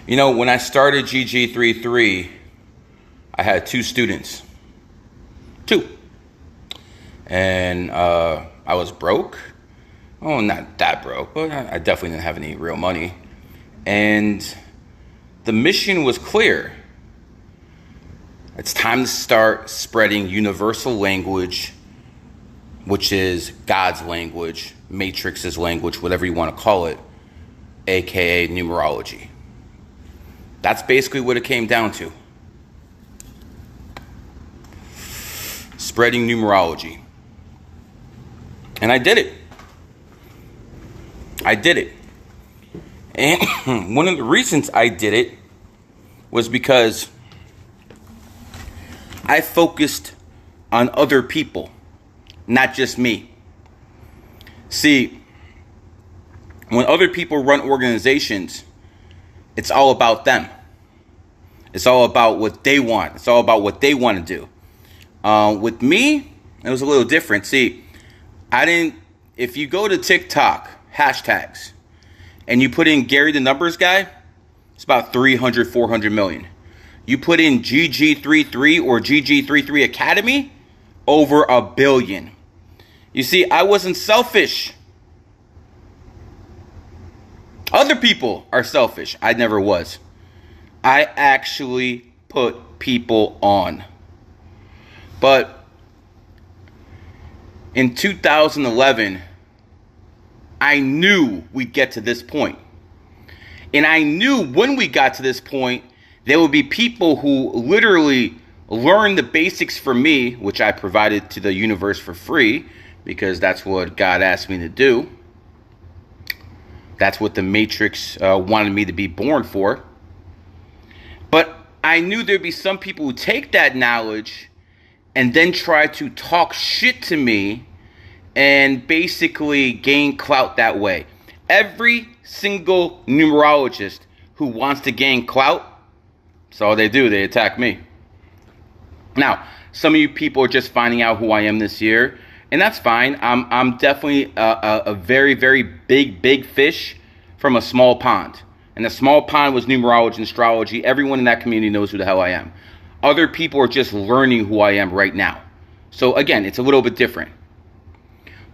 You know, when I started GG33, I had 2 students. 2. And I was broke. Oh, not that broke, but I definitely didn't have any real money. And the mission was clear. It's time to start spreading universal language, which is God's language, Matrix's language, whatever you want to call it, aka numerology. That's basically what it came down to. Spreading numerology. And I did it. I did it. And one of the reasons I did it was because I focused on other people, not just me. See, when other people run organizations, it's all about them. It's all about what they want. It's all about what they want to do. With me, it was a little different. See, if you go to TikTok, hashtags, and you put in Gary the Numbers Guy, it's about 300, 400 million. You put in GG33 or GG33 Academy, over 1 billion. You see, I wasn't selfish. Other people are selfish. I never was. I actually put people on. But in 2011, I knew we'd get to this point. And I knew when we got to this point, there would be people who literally learned the basics from me, which I provided to the universe for free, because that's what God asked me to do. That's what the Matrix wanted me to be born for. But I knew there'd be some people who take that knowledge and then try to talk shit to me and basically gain clout that way. Every single numerologist who wants to gain clout, that's all they do. They attack me. Now, some of you people are just finding out who I am this year, and that's fine. I'm definitely a very, very big fish from a small pond. And the small pond was numerology and astrology. Everyone in that community knows who the hell I am. Other people are just learning who I am right now. So again, it's a little bit different.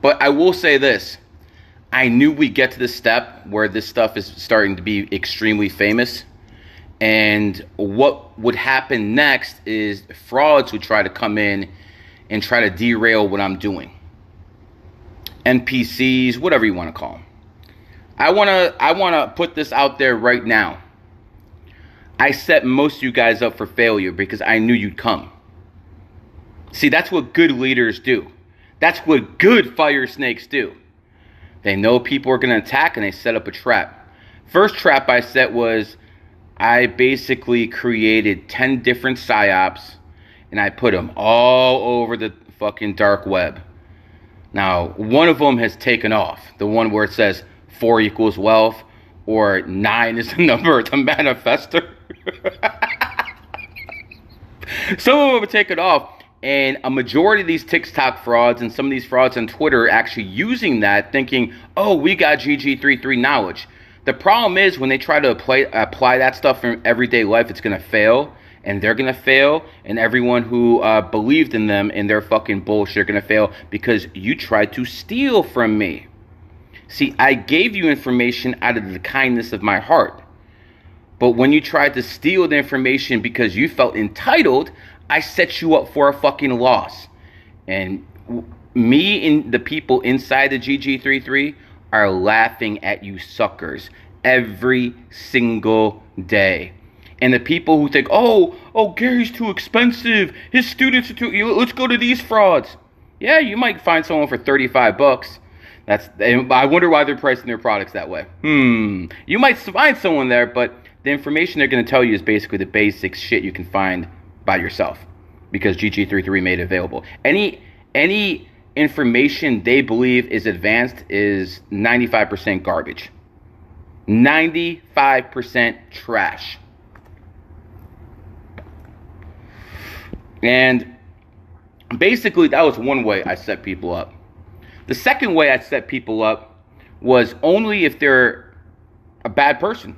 But I will say this. I knew we'd get to the step where this stuff is starting to be extremely famous. And what would happen next is frauds would try to come in and try to derail what I'm doing. NPCs, whatever you want to call them. I want to put this out there right now. I set most of you guys up for failure because I knew you'd come. See, that's what good leaders do. That's what good fire snakes do. They know people are going to attack and they set up a trap. First trap I set was I basically created 10 different psyops and I put them all over the fucking dark web. Now, one of them has taken off. The one where it says 4 equals wealth or 9 is the number of the manifester. Some of them have taken off. And a majority of these TikTok frauds and some of these frauds on Twitter are actually using that thinking, oh, we got GG33 knowledge. The problem is when they try to apply that stuff in everyday life, it's going to fail. And they're going to fail. And everyone who believed in them and their fucking bullshit are going to fail because you tried to steal from me. See, I gave you information out of the kindness of my heart. But when you tried to steal the information because you felt entitled, I set you up for a fucking loss. And me and the people inside the GG33 are laughing at you suckers every single day. And the people who think, oh, Gary's too expensive. His students are let's go to these frauds. Yeah, you might find someone for $35. I wonder why they're pricing their products that way. You might find someone there, but the information they're going to tell you is basically the basic shit you can find by yourself because GG33 made it available. Any information they believe is advanced is 95% garbage. 95% trash. And basically that was one way I set people up. The second way I set people up was only if they're a bad person.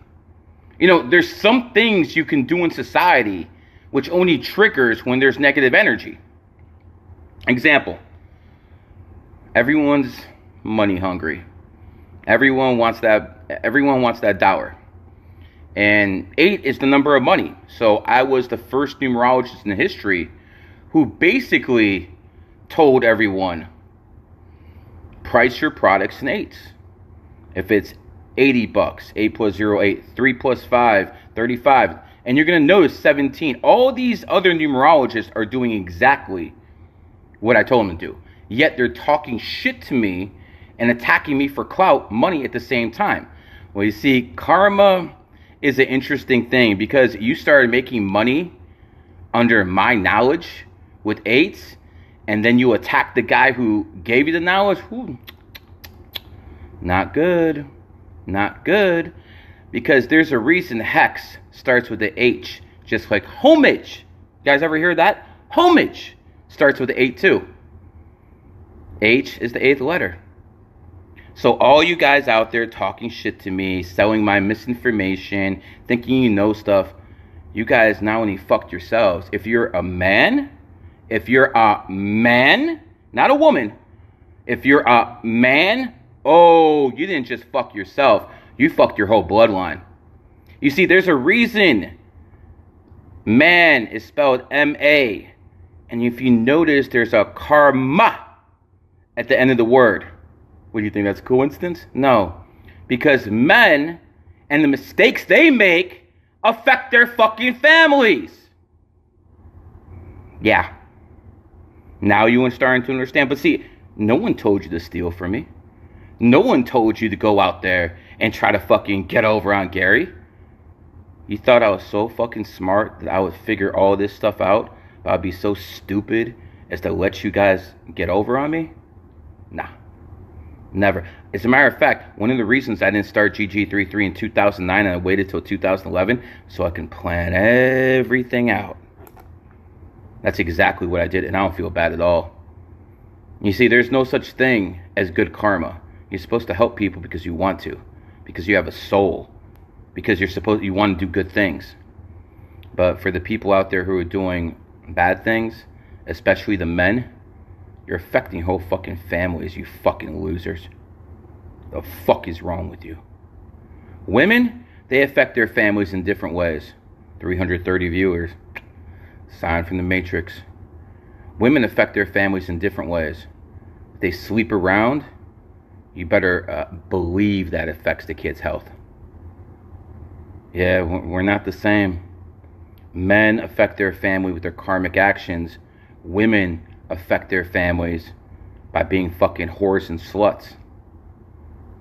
You know, there's some things you can do in society which only triggers when there's negative energy. Example, everyone's money hungry. Everyone wants that dollar. And 8 is the number of money. So I was the first numerologist in history who basically told everyone, price your products in 8s. If it's $80, 8 plus 0, 8, 3 plus 5, 35. And you're going to notice 17. All these other numerologists are doing exactly what I told them to do. Yet they're talking shit to me and attacking me for clout, money at the same time. Well, you see, karma is an interesting thing because you started making money under my knowledge with 8s, and then you attack the guy who gave you the knowledge. Whew. Not good. Not good. Because there's a reason hex starts with the H, just like homage. You guys ever hear that? Homage starts with the 8 too. H is the 8th letter. So all you guys out there talking shit to me, selling my misinformation, thinking you know stuff, you guys not only fucked yourselves. If you're a man, not a woman, if you're a man, oh, you didn't just fuck yourself. You fucked your whole bloodline. You see, there's a reason man is spelled M-A. And if you notice, there's a karma at the end of the word. What do you think? That's a coincidence? No. Because men and the mistakes they make affect their fucking families. Yeah. Now you are starting to understand. But see, no one told you to steal from me. No one told you to go out there and try to fucking get over on Gary. You thought I was so fucking smart that I would figure all this stuff out, but I'd be so stupid as to let you guys get over on me? Nah. Never. As a matter of fact, one of the reasons I didn't start GG33 in 2009 and I waited till 2011 so I can plan everything out. That's exactly what I did, and I don't feel bad at all. You see, there's no such thing as good karma. You're supposed to help people because you want to, because you have a soul, because you want to do good things. But for the people out there who are doing bad things, especially the men, you're affecting whole fucking families, you fucking losers. The fuck is wrong with you? Women, they affect their families in different ways. 330 viewers. Sign from the Matrix. Women affect their families in different ways. If they sleep around, you better believe that affects the kid's health. Yeah, we're not the same. Men affect their family with their karmic actions. Women affect their families by being fucking whores and sluts.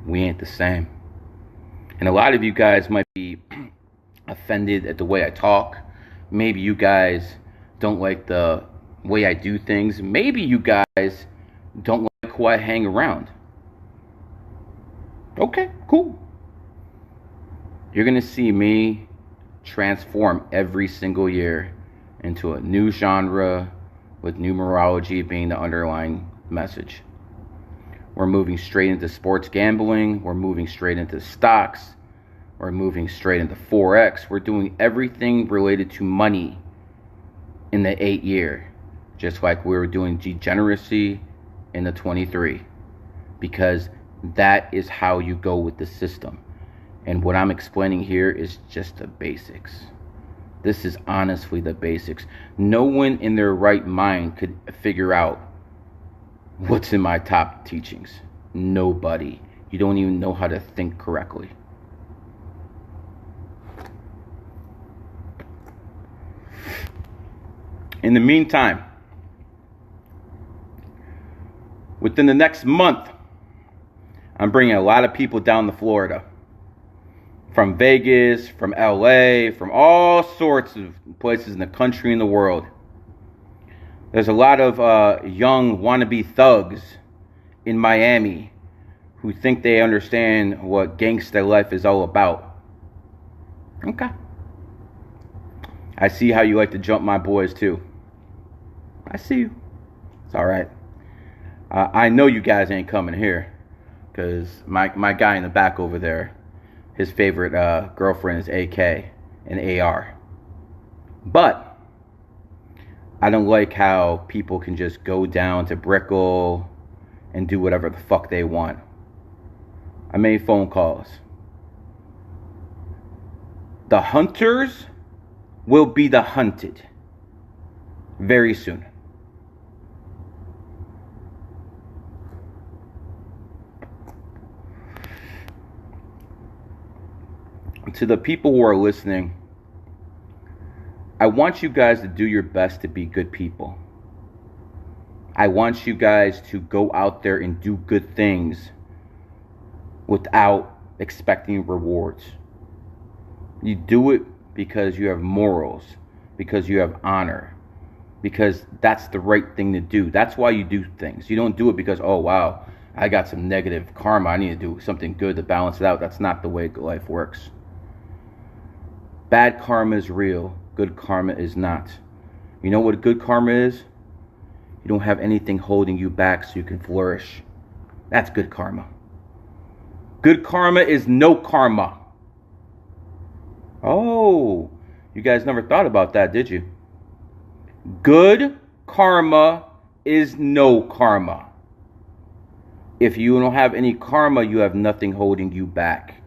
We ain't the same. And a lot of you guys might be offended at the way I talk. Maybe you guys don't like the way I do things. Maybe you guys don't like who I hang around. Okay, cool. You're going to see me transform every single year into a new genre with numerology being the underlying message. We're moving straight into sports gambling. We're moving straight into stocks. We're moving straight into Forex. We're doing everything related to money in the 8 year, just like we were doing degeneracy in the 23, because that is how you go with the system. And what I'm explaining here is just the basics. This is honestly the basics. No one in their right mind could figure out what's in my top teachings. Nobody. You don't even know how to think correctly. In the meantime, within the next month, I'm bringing a lot of people down to Florida. From Vegas, from LA, from all sorts of places in the country and the world. There's a lot of young wannabe thugs in Miami who think they understand what gangsta life is all about. Okay. I see how you like to jump my boys too. I see you. It's all right. I know you guys ain't coming here because my guy in the back over there, his favorite girlfriend is AK and AR. But I don't like how people can just go down to Brickell and do whatever the fuck they want. I made phone calls. The hunters will be the hunted very soon. To the people who are listening, I want you guys to do your best to be good people. I want you guys to go out there and do good things without expecting rewards. You do it because you have morals, because you have honor, because that's the right thing to do. That's why you do things. You don't do it because, oh wow, I got some negative karma, I need to do something good to balance it out. That's not the way life works. Bad karma is real. Good karma is not. You know what good karma is? You don't have anything holding you back so you can flourish. That's good karma. Good karma is no karma. Oh, you guys never thought about that, did you? Good karma is no karma. If you don't have any karma, you have nothing holding you back.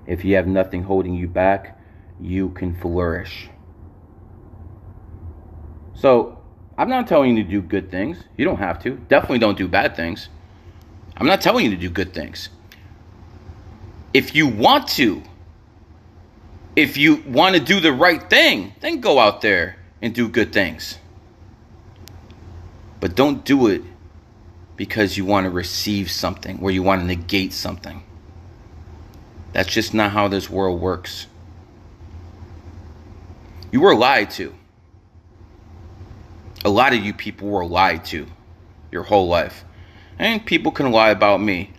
If you have nothing holding you back, you can flourish. So, I'm not telling you to do good things. You don't have to. Definitely don't do bad things. I'm not telling you to do good things. If you want to do the right thing, then go out there and do good things. But don't do it because you want to receive something or you want to negate something. That's just not how this world works. You were lied to. A lot of you people were lied to your whole life. And people can lie about me.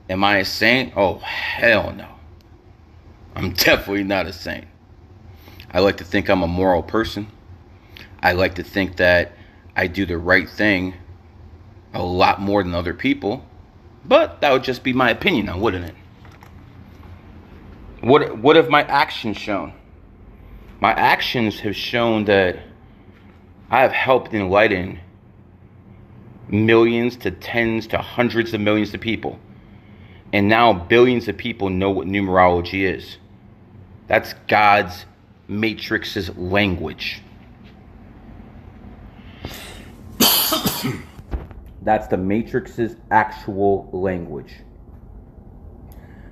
Am I a saint? Oh, hell no. I'm definitely not a saint. I like to think I'm a moral person. I like to think that I do the right thing a lot more than other people. But that would just be my opinion now, wouldn't it? What have my actions shown? My actions have shown that I have helped enlighten millions to tens to hundreds of millions of people. And now billions of people know what numerology is. That's God's matrix's language. That's the matrix's actual language.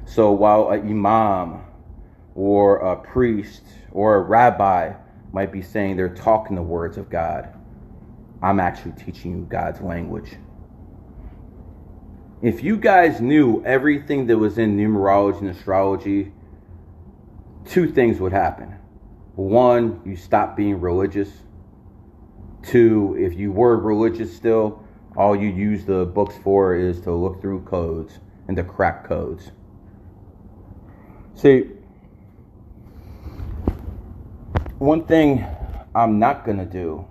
So while an imam or a priest or a rabbi might be saying they're talking the words of God, I'm actually teaching you God's language. If you guys knew everything that was in numerology and astrology, two things would happen. One, you stop being religious. Two, if you were religious still, all you use the books for is to look through codes and to crack codes. See, one thing I'm not going to do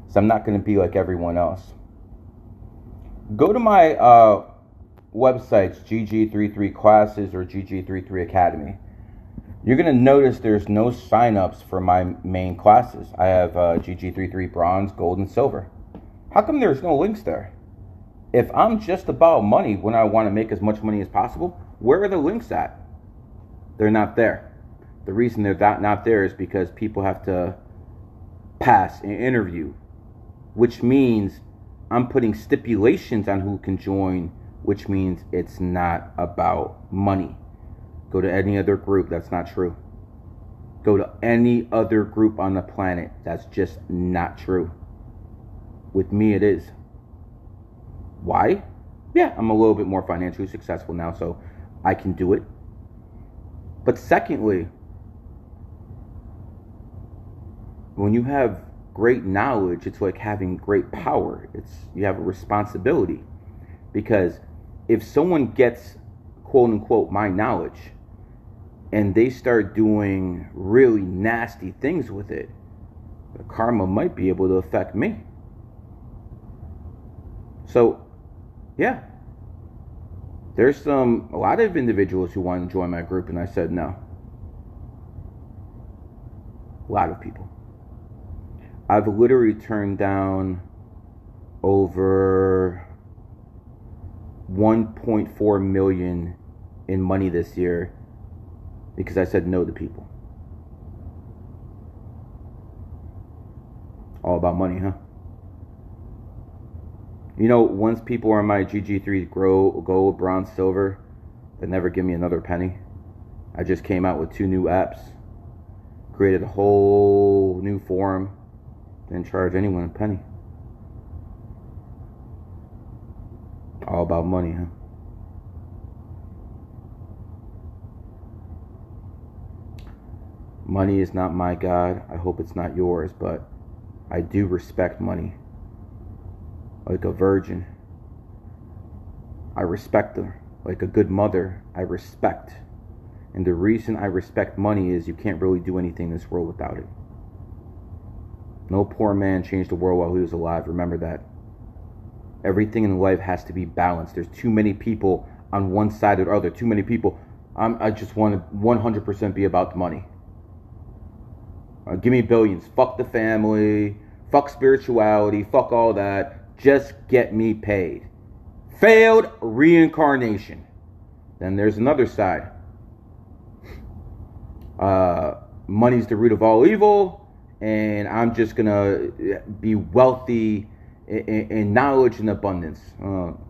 is I'm not going to be like everyone else. Go to my websites, GG33 Classes or GG33 Academy. You're going to notice there's no sign-ups for my main classes. I have GG33 Bronze, Gold, and Silver. How come there's no links there? If I'm just about money when I want to make as much money as possible, where are the links at? They're not there. The reason they're not there is because people have to pass an interview, which means I'm putting stipulations on who can join, which means it's not about money. Go to any other group, that's not true. Go to any other group on the planet, that's just not true. With me, it is. Why? Yeah, I'm a little bit more financially successful now, so I can do it. But secondly, when you have great knowledge, it's like having great power. You have a responsibility. Because if someone gets, quote unquote, my knowledge, and they start doing really nasty things with it, the karma might be able to affect me. So, yeah. There's a lot of individuals who want to join my group, and I said no. A lot of people. I've literally turned down over 1.4 million in money this year because I said no to people. All about money, huh? You know, once people are on my GG3 gold, bronze, silver, they never give me another penny. I just came out with 2 new apps, created a whole new forum, didn't charge anyone a penny. All about money, huh? Money is not my God. I hope it's not yours, but I do respect money. Like a virgin, I respect her. Like a good mother, I respect. And the reason I respect money is you can't really do anything in this world without it. No poor man changed the world while he was alive. Remember that. Everything in life has to be balanced. There's too many people on one side or the other. Too many people. I just want to 100% be about the money. Give me billions. Fuck the family. Fuck spirituality. Fuck all that. Just get me paid. Failed reincarnation. Then there's another side. Money's the root of all evil, and I'm just gonna be wealthy in knowledge and abundance.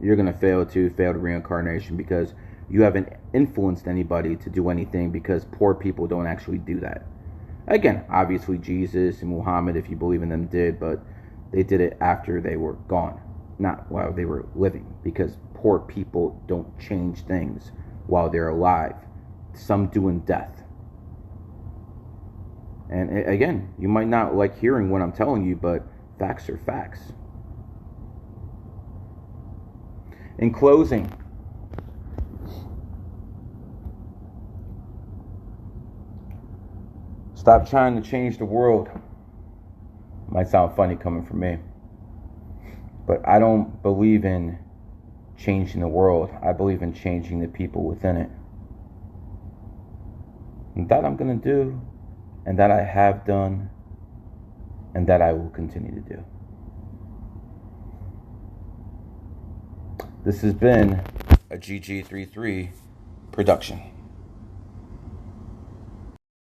You're gonna fail too. Failed reincarnation, because you haven't influenced anybody to do anything, because poor people don't actually do that. Again, obviously Jesus and Muhammad, if you believe in them, did, but they did it after they were gone, not while they were living, because poor people don't change things while they're alive. Some do in death. And again, you might not like hearing what I'm telling you, but facts are facts. In closing, stop trying to change the world. Might sound funny coming from me, but I don't believe in changing the world. I believe in changing the people within it. And that I'm going to do, and that I have done, and that I will continue to do. This has been a GG33 production.